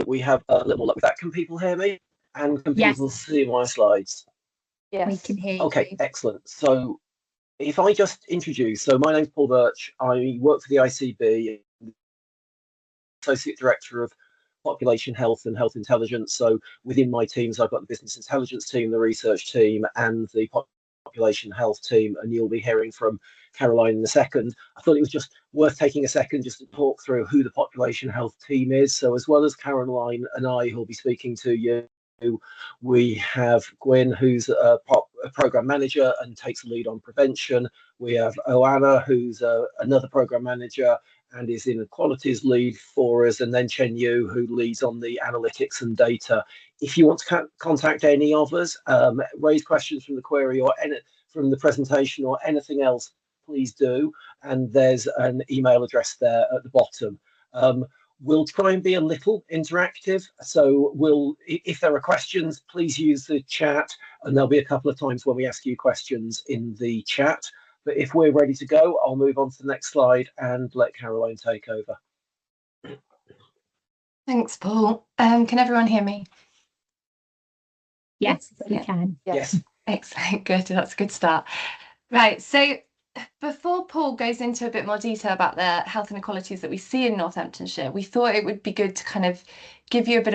we have a little more luck with that. Can people hear me? And can Yes, people see my slides? we Yes. can hear Okay, you. excellent. So if I just introduce, so my name's Paul Birch. I work for the ICB, Associate Director of Population Health and Health Intelligence. So within my teams, I've got the Business Intelligence team, the Research team, and the Population Health team. And you'll be hearing from Caroline in a second. I thought it was just worth taking a second just to talk through who the Population Health team is. So as well as Caroline and I who'll be speaking to you, we have Gwyn, who's a program manager and takes the lead on prevention. We have Oana, who's another program manager and is inequalities lead for us, and then Chen Yu, who leads on the analytics and data. If you want to contact any of us, raise questions from the query or from the presentation or anything else, please do. And there's an email address there at the bottom. We'll try and be a little interactive. So if there are questions, please use the chat, and there'll be a couple of times when we ask you questions in the chat. But if we're ready to go, I'll move on to the next slide and let Caroline take over. Thanks, Paul. Can everyone hear me? Yes, we can. Yes. Excellent. Good. That's a good start. Right. So before Paul goes into a bit more detail about the health inequalities that we see in Northamptonshire, we thought it would be good to kind of give you a bit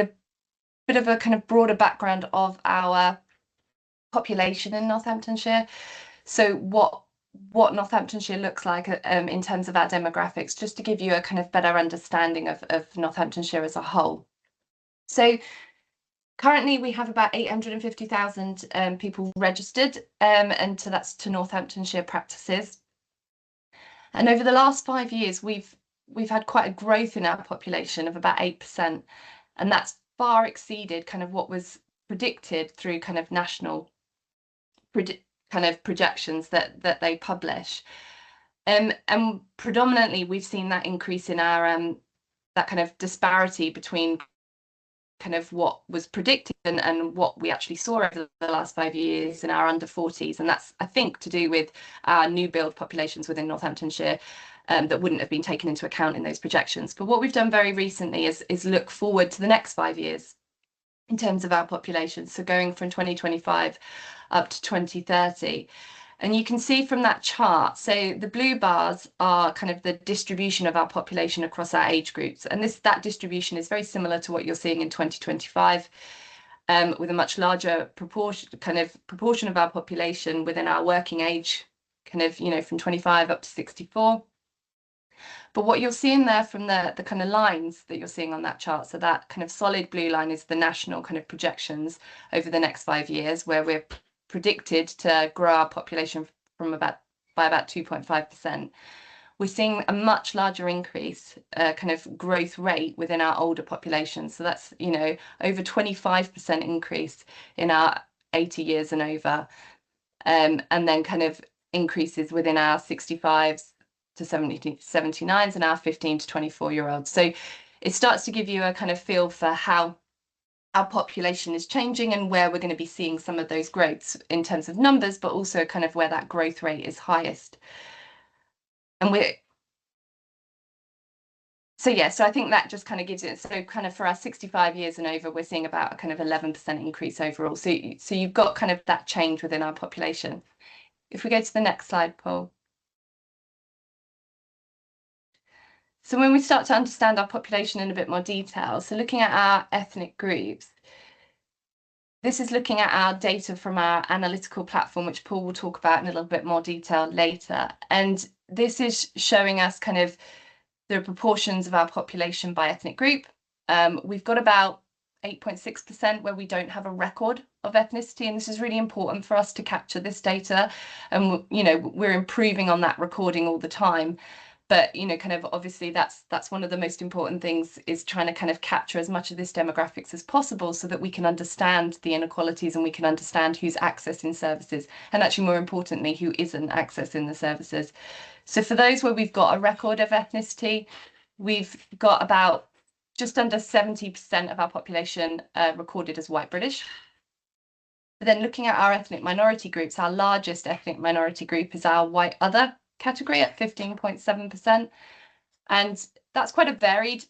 of a kind of broader background of our population in Northamptonshire. So what Northamptonshire looks like in terms of our demographics, just to give you a kind of better understanding of Northamptonshire as a whole. So currently we have about 850,000 people registered, and so that's to Northamptonshire practices. And over the last 5 years, we've had quite a growth in our population of about 8%, and that's far exceeded kind of what was predicted through kind of national kind of projections that they publish. And predominantly we've seen that increase in our that kind of disparity between kind of what was predicted and what we actually saw over the last 5 years in our under 40s. And that's, I think, to do with our new build populations within Northamptonshire that wouldn't have been taken into account in those projections. But what we've done very recently is look forward to the next 5 years in terms of our population. So going from 2025 up to 2030. And you can see from that chart, so the blue bars are kind of the distribution of our population across our age groups. And that distribution is very similar to what you're seeing in 2025, with a much larger proportion of our population within our working age, kind of, from 25 up to 64. But what you're seeing there from the kind of lines that you're seeing on that chart, so that kind of solid blue line is the national kind of projections over the next 5 years, where we're predicted to grow our population by about 2.5%. We're seeing a much larger increase, kind of growth rate within our older population. So that's, over 25% increase in our 80 years and over, and then kind of increases within our 65s to 79s and our 15 to 24-year-olds. So it starts to give you a kind of feel for how our population is changing and where we're going to be seeing some of those growths in terms of numbers, but also kind of where that growth rate is highest. And so I think that just kind of gives it, so kind of for our 65 years and over, we're seeing about a kind of 11% increase overall. So you've got kind of that change within our population. If we go to the next slide, Paul. So when we start to understand our population in a bit more detail, so looking at our ethnic groups, this is looking at our data from our analytical platform, which Paul will talk about in a little bit more detail later. And this is showing us kind of the proportions of our population by ethnic group. We've got about 8.6% where we don't have a record of ethnicity, and this is really important for us to capture this data. And we're improving on that recording all the time. But kind of obviously that's one of the most important things, is trying to kind of capture as much of this demographics as possible so that we can understand the inequalities and we can understand who's accessing services, and actually more importantly, who isn't accessing the services. So for those where we've got a record of ethnicity, we've got about just under 70% of our population recorded as white British. But then looking at our ethnic minority groups, our largest ethnic minority group is our white other category at 15.7%. And that's quite a varied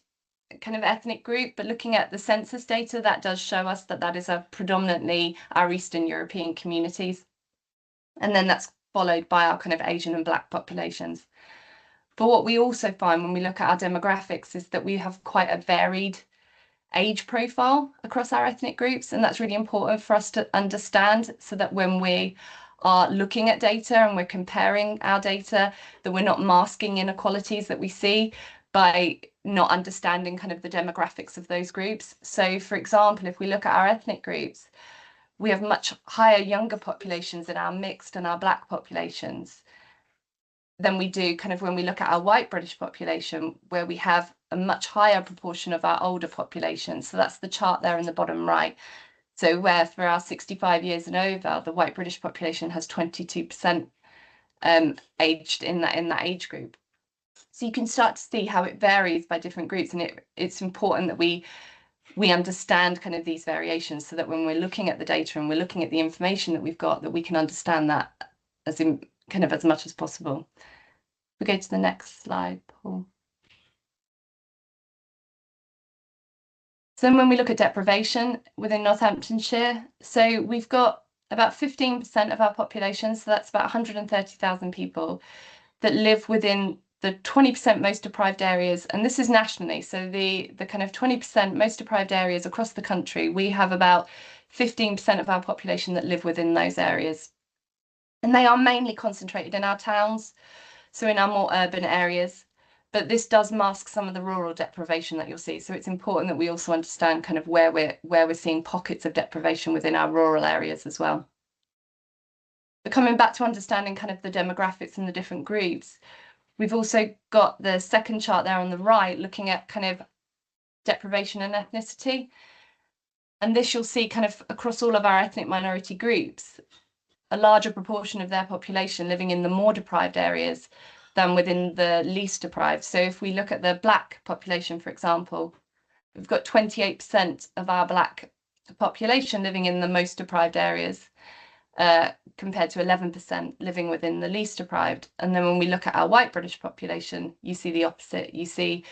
kind of ethnic group, but looking at the census data, that does show us that that is predominantly our Eastern European communities. And then that's followed by our kind of Asian and Black populations. But what we also find when we look at our demographics is that we have quite a varied age profile across our ethnic groups. And that's really important for us to understand, so that when we are looking at data and we're comparing our data, that we're not masking inequalities that we see by not understanding kind of the demographics of those groups. So for example, if we look at our ethnic groups, we have much higher younger populations in our mixed and our Black populations than we do kind of when we look at our white British population, where we have a much higher proportion of our older population. So that's the chart there in the bottom right. So where for our 65 years and over, the white British population has 22% aged in that age group. So you can start to see how it varies by different groups, and it's important that we understand kind of these variations, so that when we're looking at the data and we're looking at the information that we've got, that we can understand that as in kind of as much as possible. We go to the next slide, Paul. So then when we look at deprivation within Northamptonshire, so we've got about 15% of our population, so that's about 130,000 people, that live within the 20% most deprived areas, and this is nationally. So the kind of 20% most deprived areas across the country, we have about 15% of our population that live within those areas. And they are mainly concentrated in our towns, so in our more urban areas. But this does mask some of the rural deprivation that you'll see. So it's important that we also understand kind of where we're seeing pockets of deprivation within our rural areas as well. But coming back to understanding kind of the demographics and the different groups, we've also got the second chart there on the right, looking at kind of deprivation and ethnicity. And this you'll see kind of across all of our ethnic minority groups, a larger proportion of their population living in the more deprived areas than within the least deprived. So if we look at the Black population, for example, we've got 28% of our Black population living in the most deprived areas, compared to 11% living within the least deprived. And then when we look at our white British population, you see the opposite. You see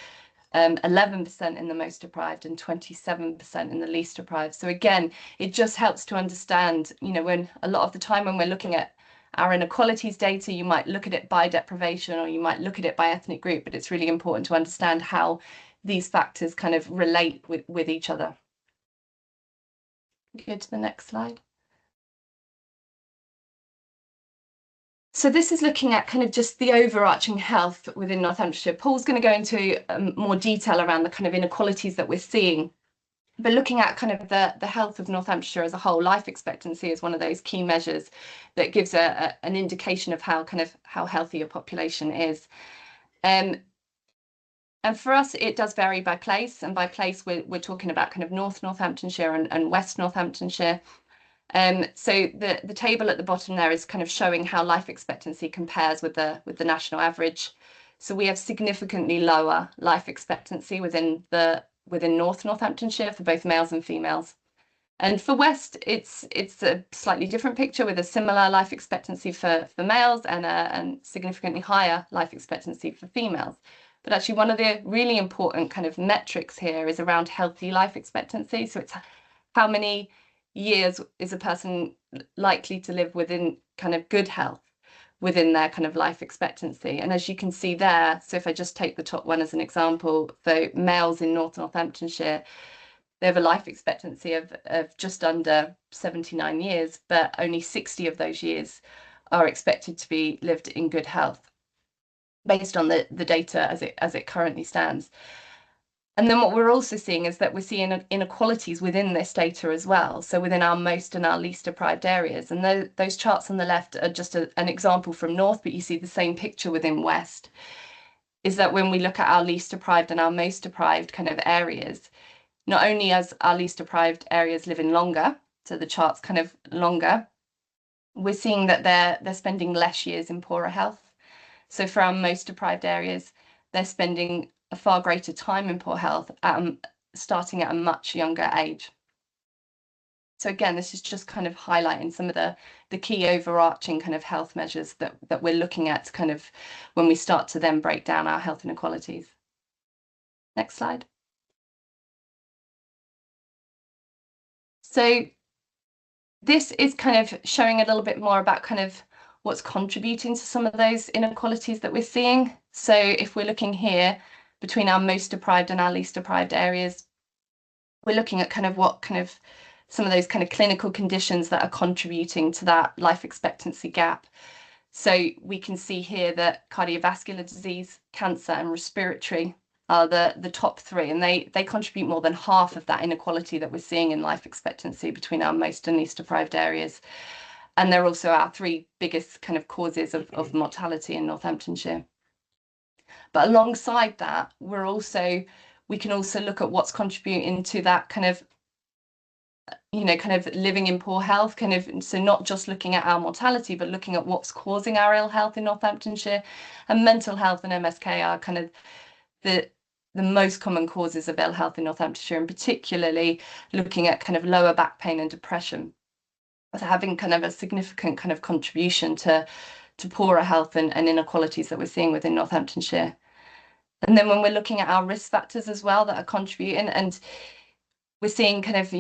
11% in the most deprived and 27% in the least deprived. So again, it just helps to understand, you know, when a lot of the time when we're looking at our inequalities data, you might look at it by deprivation or you might look at it by ethnic group, but it's really important to understand how these factors kind of relate with each other. Go to the next slide. So this is looking at kind of just the overarching health within Northamptonshire. Paul's going to go into more detail around the kind of inequalities that we're seeing. But looking at kind of the health of Northamptonshire as a whole, life expectancy is one of those key measures that gives an indication of how healthy a population is. And for us, it does vary by place. And by place, we're talking about kind of North Northamptonshire and West Northamptonshire. So the table at the bottom there is kind of showing how life expectancy compares with the national average. So we have significantly lower life expectancy within North Northamptonshire for both males and females. And for West, it's a slightly different picture with a similar life expectancy for males and a significantly higher life expectancy for females. But actually one of the really important kind of metrics here is around healthy life expectancy. So it's how many years is a person likely to live within kind of good health within their kind of life expectancy. And as you can see there, so if I just take the top one as an example, so males in North Northamptonshire, they have a life expectancy of just under 79 years, but only 60 of those years are expected to be lived in good health based on the data as it currently stands. And then what we're also seeing is that we're seeing inequalities within this data as well. So within our most and our least deprived areas. And those charts on the left are just an example from North, but you see the same picture within West, is that when we look at our least deprived and our most deprived kind of areas, not only as our least deprived areas living longer, so the chart's kind of longer, we're seeing that they're spending less years in poorer health. So for our most deprived areas, they're spending a far greater time in poor health, starting at a much younger age. So again, this is just kind of highlighting some of the key overarching kind of health measures that we're looking at kind of when we start to then break down our health inequalities. Next slide. So this is kind of showing a little bit more about kind of what's contributing to some of those inequalities that we're seeing. So if we're looking here between our most deprived and our least deprived areas, we're looking at kind of what kind of some of those kind of clinical conditions that are contributing to that life expectancy gap. So we can see here that cardiovascular disease, cancer, and respiratory are the top three, and they contribute more than half of that inequality that we're seeing in life expectancy between our most and least deprived areas. And they're also our three biggest kind of causes of mortality in Northamptonshire. But alongside that, we can also look at what's contributing to that kind of, kind of living in poor health, kind of, so not just looking at our mortality, but looking at what's causing our ill health in Northamptonshire. And mental health and MSK are kind of the most common causes of ill health in Northamptonshire, and particularly looking at kind of lower back pain and depression as having kind of a significant kind of contribution to poorer health and inequalities that we're seeing within Northamptonshire. And then when we're looking at our risk factors as well that are contributing, and we're seeing kind of,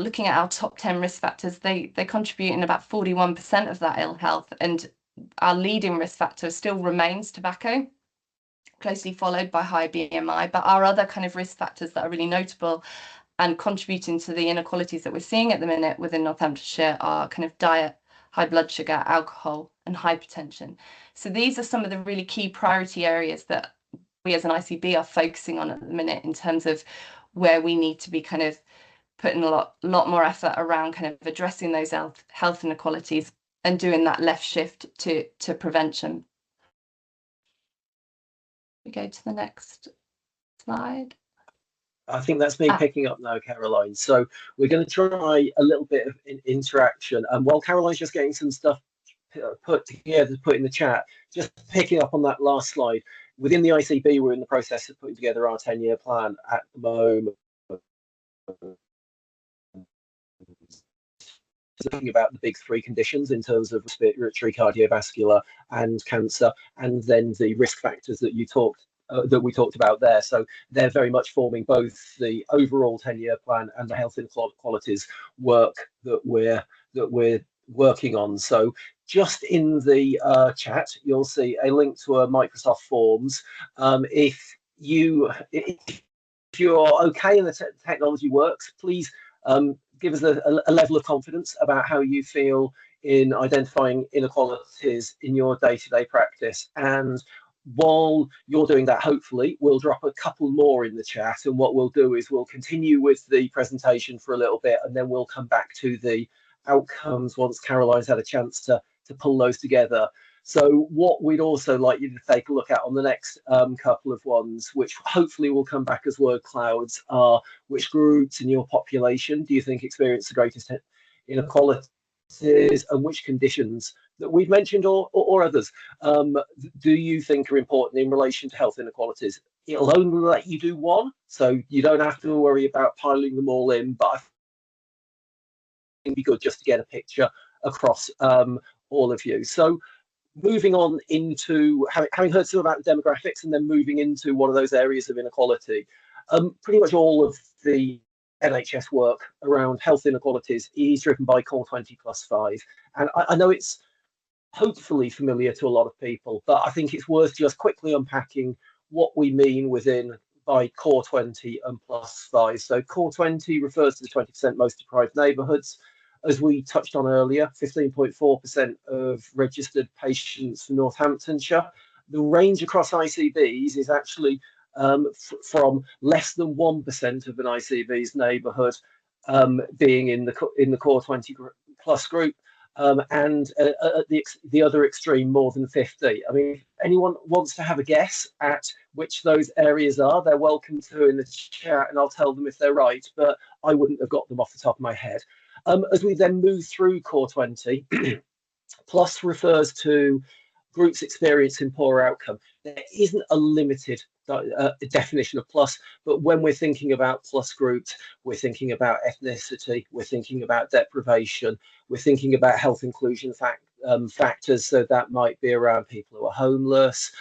looking at our top 10 risk factors, they contribute in about 41% of that ill health. And our leading risk factor still remains tobacco, closely followed by high BMI. But our other kind of risk factors that are really notable and contributing to the inequalities that we're seeing at the minute within Northamptonshire are kind of diet, high blood sugar, alcohol, and hypertension. So these are some of the really key priority areas that we as an ICB are focusing on at the minute in terms of where we need to be kind of putting a lot more effort around kind of addressing those health inequalities and doing that left shift to prevention. We go to the next slide. I think that's me picking up now, Caroline. So we're going to try a little bit of interaction. And while Caroline's just getting some stuff put together to put in the chat, just picking up on that last slide. Within the ICB, we're in the process of putting together our 10-year plan at the moment. Talking about the big three conditions in terms of respiratory, cardiovascular, and cancer, and then the risk factors that we talked about there. So they're very much forming both the overall 10-year plan and the health inequalities work that we're working on. So just in the chat, you'll see a link to a Microsoft Forms. If you're okay and the technology works, please give us a level of confidence about how you feel in identifying inequalities in your day-to-day practice. And while you're doing that, hopefully, we'll drop a couple more in the chat. And what we'll do is we'll continue with the presentation for a little bit, and then we'll come back to the outcomes once Caroline's had a chance to pull those together. So what we'd also like you to take a look at on the next couple of ones, which hopefully will come back as word clouds, are which groups in your population do you think experience the greatest inequalities, and which conditions that we've mentioned or others do you think are important in relation to health inequalities? It'll only let you do one, so you don't have to worry about piling them all in, but I think it'd be good just to get a picture across all of you. So moving on into having heard some about the demographics and then moving into one of those areas of inequality, pretty much all of the NHS work around health inequalities is driven by Core 20+5. And I know it's hopefully familiar to a lot of people, but I think it's worth just quickly unpacking what we mean by Core 20 and +5. So Core 20 refers to the 20% most deprived neighbourhoods. As we touched on earlier, 15.4% of registered patients for Northamptonshire. The range across ICBs is actually from less than 1% of an ICB's neighbourhood being in the Core 20 plus group, and at the other extreme, more than 50. I mean, if anyone wants to have a guess at which those areas are, they're welcome to in the chat, and I'll tell them if they're right, but I wouldn't have got them off the top of my head. As we then move through Core 20, plus refers to groups experiencing poor outcome. There isn't a limited definition of plus, but when we're thinking about plus groups, we're thinking about ethnicity, we're thinking about deprivation, we're thinking about health inclusion factors. So that might be around people who are homeless,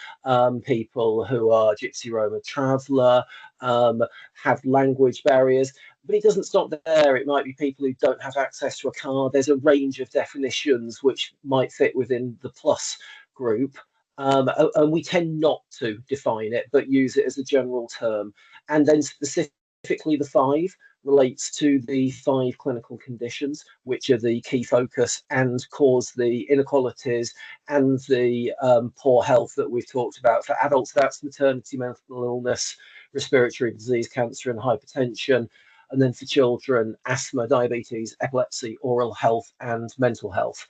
people who are Gypsy Roma traveller, have language barriers. But it doesn't stop there. It might be people who don't have access to a car. There's a range of definitions which might fit within the plus group. And we tend not to define it, but use it as a general term. And then specifically the five relates to the five clinical conditions, which are the key focus and cause the inequalities and the poor health that we've talked about. For adults, that's maternity, mental illness, respiratory disease, cancer, and hypertension. And then for children, asthma, diabetes, epilepsy, oral health, and mental health.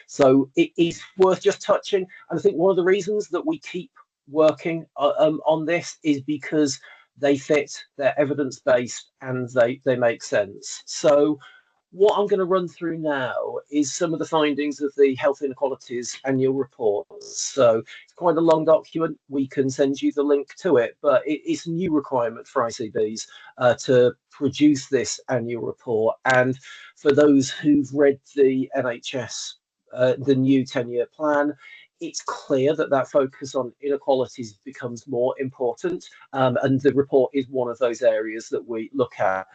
So it is worth just touching. And I think one of the reasons that we keep working on this is because they fit, they're evidence-based, and they make sense. So what I'm going to run through now is some of the findings of the Health Inequalities Annual Report. So it's quite a long document. We can send you the link to it, but it's a new requirement for ICBs to produce this annual report. And for those who've read the NHS, the new 10-year plan, it's clear that that focus on inequalities becomes more important. And the report is one of those areas that we look at.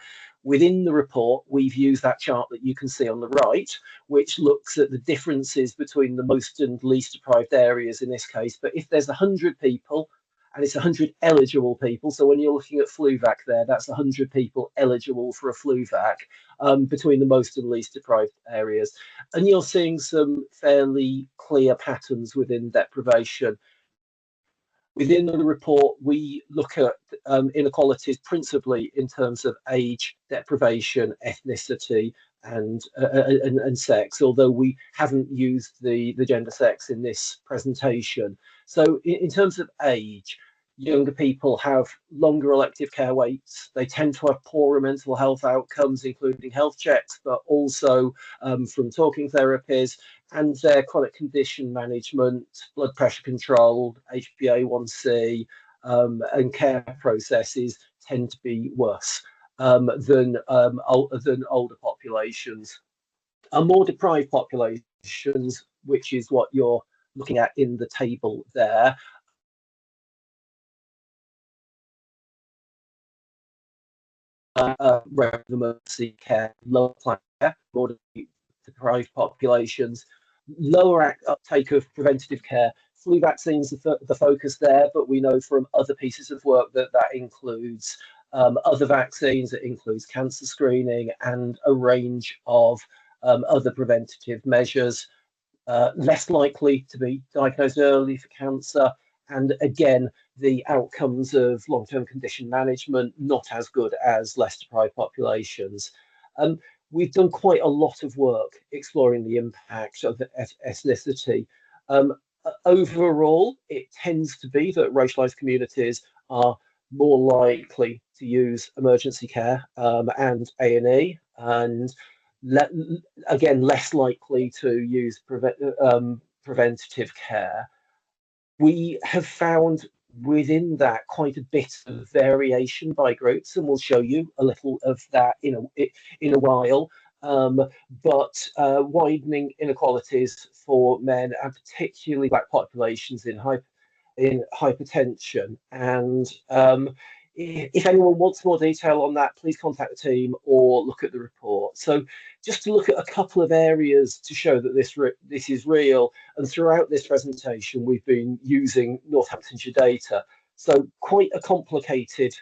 Within the report, we've used that chart that you can see on the right, which looks at the differences between the most and least deprived areas in this case. But if there's 100 people, and it's 100 eligible people, so when you're looking at flu vac there, that's 100 people eligible for a flu vac between the most and least deprived areas. And you're seeing some fairly clear patterns within deprivation. Within the report, we look at inequalities principally in terms of age, deprivation, ethnicity, and sex, although we haven't used the gender sex in this presentation. So in terms of age, younger people have longer elective care waits. They tend to have poorer mental health outcomes, including health checks, but also from talking therapies, and their chronic condition management, blood pressure control, HbA1c, and care processes tend to be worse than older populations. More deprived populations, which is what you're looking at in the table there, emergency care, lower plan care, more deprived populations, lower uptake of preventative care. Flu vaccines the focus there, but we know from other pieces of work that includes other vaccines, it includes cancer screening and a range of other preventative measures. Less likely to be diagnosed early for cancer, and again, the outcomes of long-term condition management not as good as less deprived populations. We've done quite a lot of work exploring the impact of ethnicity. Overall, it tends to be that racialized communities are more likely to use emergency care and A&E, and again, less likely to use preventative care. We have found within that quite a bit of variation by groups, and we'll show you a little of that in a while. But widening inequalities for men, and particularly Black populations in hypertension. And if anyone wants more detail on that, please contact the team or look at the report. So just to look at a couple of areas to show that this is real, and throughout this presentation, we've been using Northamptonshire data. So quite a complicated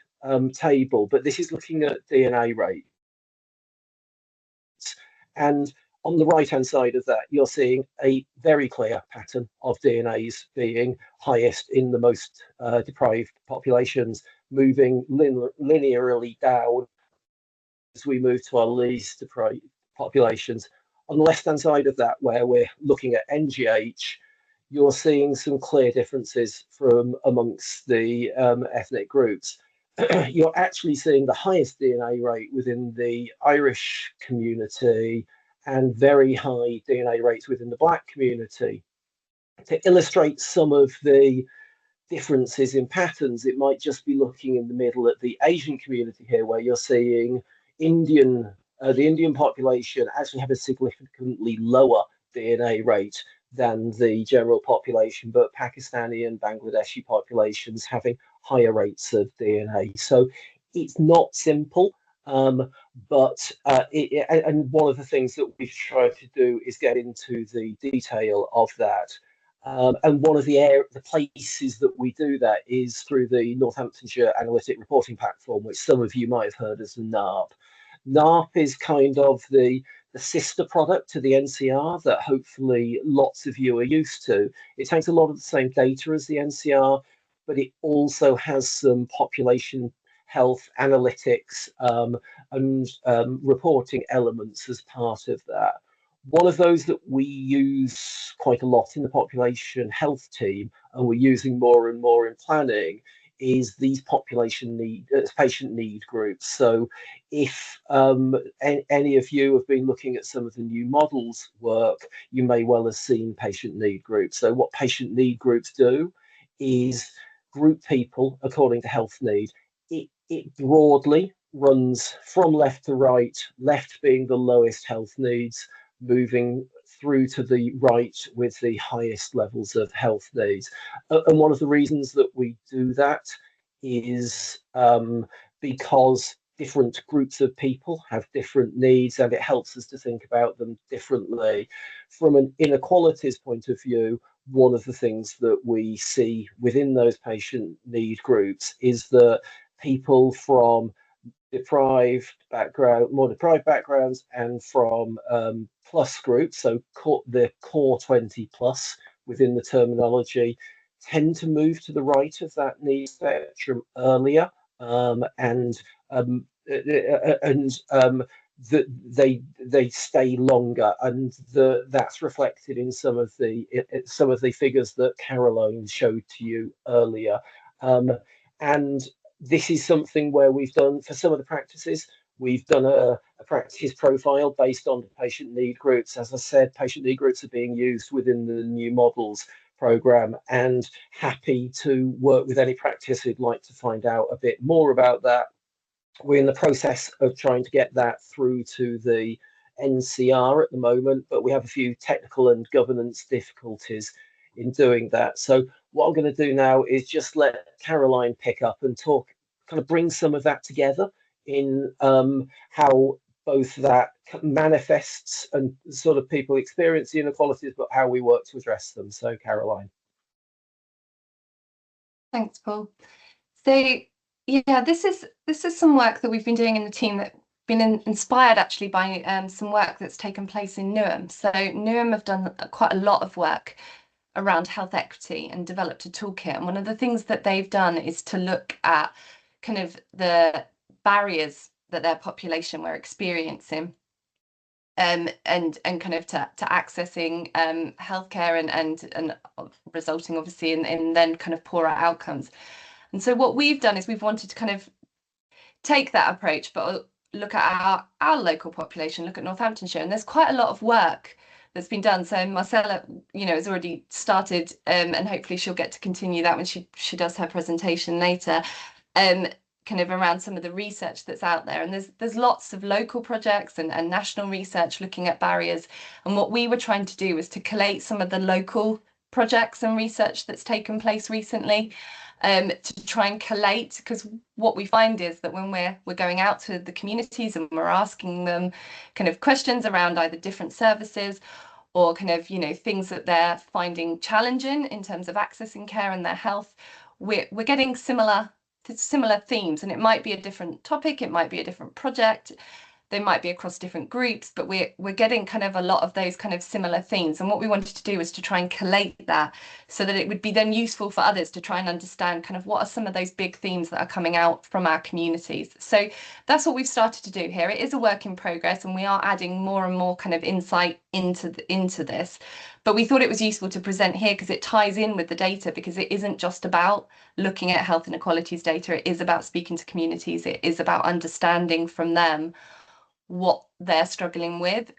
table, but this is looking at DNA rates. And on the right-hand side of that, you're seeing a very clear pattern of DNAs being highest in the most deprived populations, moving linearly down as we move to our least deprived populations. On the left-hand side of that, where we're looking at NGH, you're seeing some clear differences from amongst the ethnic groups. You're actually seeing the highest DNA rate within the Irish community and very high DNA rates within the Black community. To illustrate some of the differences in patterns, it might just be looking in the middle at the Asian community here, where you're seeing the Indian population actually have a significantly lower DNA rate than the general population, but Pakistani and Bangladeshi populations having higher rates of DNA. So it's not simple. But and one of the things that we've tried to do is get into the detail of that. And one of the places that we do that is through the Northamptonshire Analytic Reporting Platform, which some of you might have heard as the NARP. NARP is kind of the sister product to the NCR that hopefully lots of you are used to. It takes a lot of the same data as the NCR, but it also has some population health analytics and reporting elements as part of that. One of those that we use quite a lot in the population health team, and we're using more and more in planning, is these patient need groups. So if any of you have been looking at some of the new models work, you may well have seen patient need groups. So what patient need groups do is group people according to health need. It broadly runs from left to right, left being the lowest health needs, moving through to the right with the highest levels of health needs. And one of the reasons that we do that is because different groups of people have different needs, and it helps us to think about them differently. From an inequalities point of view, one of the things that we see within those patient need groups is that people from more deprived backgrounds, and from plus groups, so the core 20 plus within the terminology, tend to move to the right of that need spectrum earlier, and they stay longer, and that's reflected in some of the figures that Caroline showed to you earlier. And this is something where we've done, for some of the practices, we've done a practice profile based on the patient need groups. As I said, patient need groups are being used within the new models program, and happy to work with any practice who'd like to find out a bit more about that. We're in the process of trying to get that through to the NCR at the moment, but we have a few technical and governance difficulties in doing that. So what I'm going to do now is just let Caroline pick up and talk, kind of bring some of that together in how both that manifests and sort of people experience the inequalities, but how we work to address them. So Caroline. Thanks, Paul. So yeah, this is some work that we've been doing in the team that been inspired actually by some work that's taken place in Newham. So Newham have done quite a lot of work around health equity and developed a toolkit. And one of the things that they've done is to look at kind of the barriers that their population were experiencing, and kind of to accessing healthcare and resulting obviously in then kind of poorer outcomes. And so what we've done is we've wanted to kind of take that approach, but look at our local population, look at Northamptonshire, and there's quite a lot of work that's been done. So Marcella, has already started, and hopefully she'll get to continue that when she does her presentation later, kind of around some of the research that's out there. And there's lots of local projects and national research looking at barriers. And what we were trying to do was to collate some of the local projects and research that's taken place recently, to try and collate, because what we find is that when we're going out to the communities and we're asking them kind of questions around either different services or kind of things that they're finding challenging in terms of accessing care and their health, we're getting similar themes. And it might be a different topic, it might be a different project, they might be across different groups, but we're getting kind of a lot of those kind of similar themes. And what we wanted to do was to try and collate that so that it would be then useful for others to try and understand kind of what are some of those big themes that are coming out from our communities. So that's what we've started to do here. It is a work in progress, and we are adding more and more kind of insight into this. But we thought it was useful to present here because it ties in with the data, because it isn't just about looking at health inequalities data. It is about speaking to communities. It is about understanding from them what they're struggling with,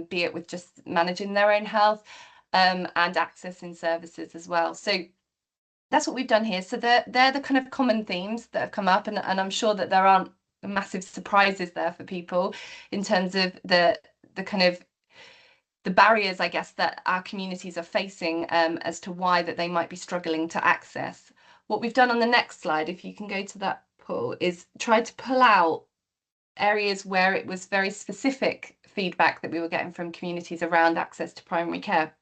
be it with just managing their own health, and accessing services as well. So that's what we've done here. So they're the kind of common themes that have come up, and I'm sure that there aren't massive surprises there for people in terms of the kind of barriers, I guess, that our communities are facing as to why that they might be struggling to access. What we've done on the next slide, if you can go to that, Paul, is try to pull out areas where it was very specific feedback that we were getting from communities around access to primary care.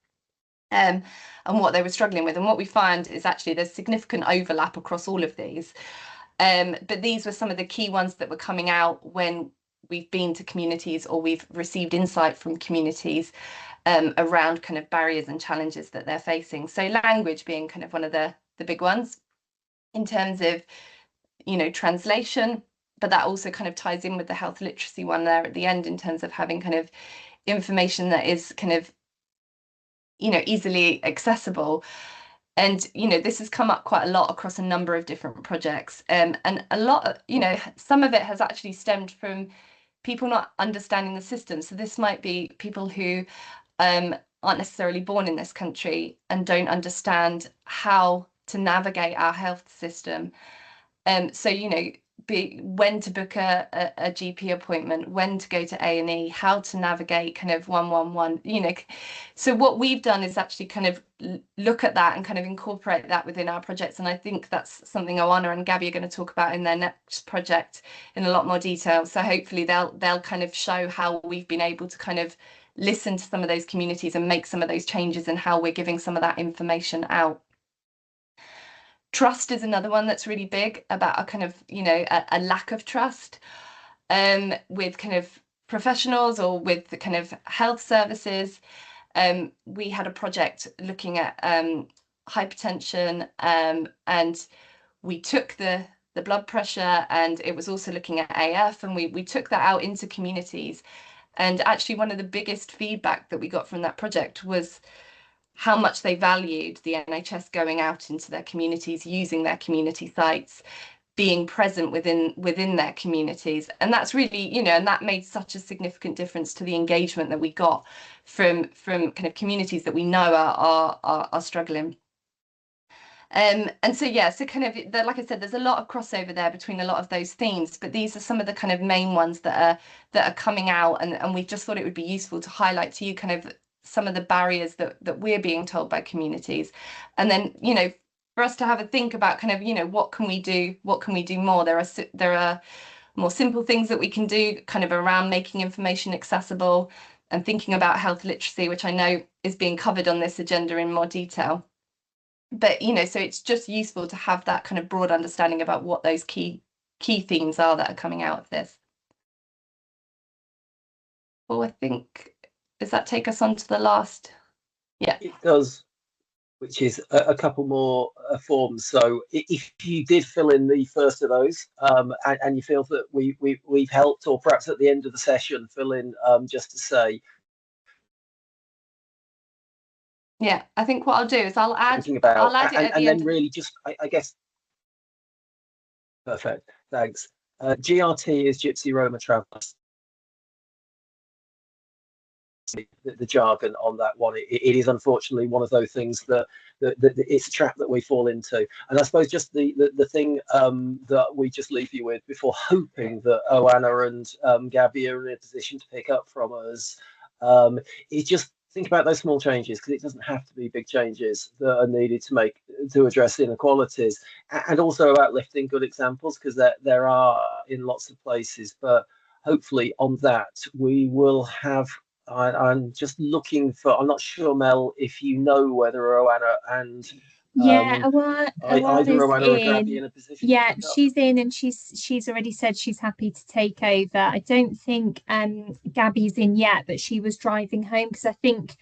And what they were struggling with. And what we find is actually there's significant overlap across all of these. But these were some of the key ones that were coming out when we've been to communities or we've received insight from communities around kind of barriers and challenges that they're facing. So language being kind of one of the big ones in terms of, you know, translation, but that also kind of ties in with the health literacy one there at the end in terms of having kind of information that is kind of, you know, easily accessible. And, you know, this has come up quite a lot across a number of different projects. And a lot of, you know, some of it has actually stemmed from people not understanding the system. So this might be people who aren't necessarily born in this country and don't understand how to navigate our health system. So, you know, when to book a GP appointment, when to go to A&E, how to navigate kind of 111, you know. So what we've done is actually kind of look at that and kind of incorporate that within our projects. And I think that's something Oana and Gabby are going to talk about in their next project in a lot more detail. So hopefully they'll kind of show how we've been able to kind of listen to some of those communities and make some of those changes and how we're giving some of that information out. Trust is another one that's really big about a kind of, you know, a lack of trust with kind of professionals or with the kind of health services. We had a project looking at hypertension and we took the blood pressure, and it was also looking at AF, and we took that out into communities. And actually one of the biggest feedback that we got from that project was how much they valued the NHS going out into their communities, using their community sites, being present within their communities. And that's really, you know, and that made such a significant difference to the engagement that we got from kind of communities that we know are struggling. And so, yeah, so kind of, like I said, there's a lot of crossover there between a lot of those themes, but these are some of the kind of main ones that are coming out, and we just thought it would be useful to highlight to you kind of some of the barriers that we're being told by communities. And then, you know, for us to have a think about kind of, you know, what can we do more? There are more simple things that we can do kind of around making information accessible and thinking about health literacy, which I know is being covered on this agenda in more detail. But, you know, so it's just useful to have that kind of broad understanding about what those key themes are that are coming out of this. Well, I think, does that take us on to the last? Yeah, it does, which is a couple more forms. So if you did fill in the first of those and you feel that we've helped, or perhaps at the end of the session fill in just to say. Yeah, I think what I'll do is I'll add it at and the then end. really just I guess. Perfect, thanks. GRT is Gypsy Roma Travellers. The jargon on that one, it is unfortunately one of those things that it's a trap that we fall into. And I suppose just the thing that we just leave you with before hoping that Oana and Gabby are in a position to pick up from us is just think about those small changes, because it doesn't have to be big changes that are needed to address inequalities, and also about lifting good examples, because there are in lots of places. But hopefully on that we will have. I'm just looking for. I'm not sure, Mel, if you know whether Oana and either Oana or Gabby in a position. Yeah, she's in, and she's already said she's happy to take over. I don't think Gabby's in yet, but she was driving home because I think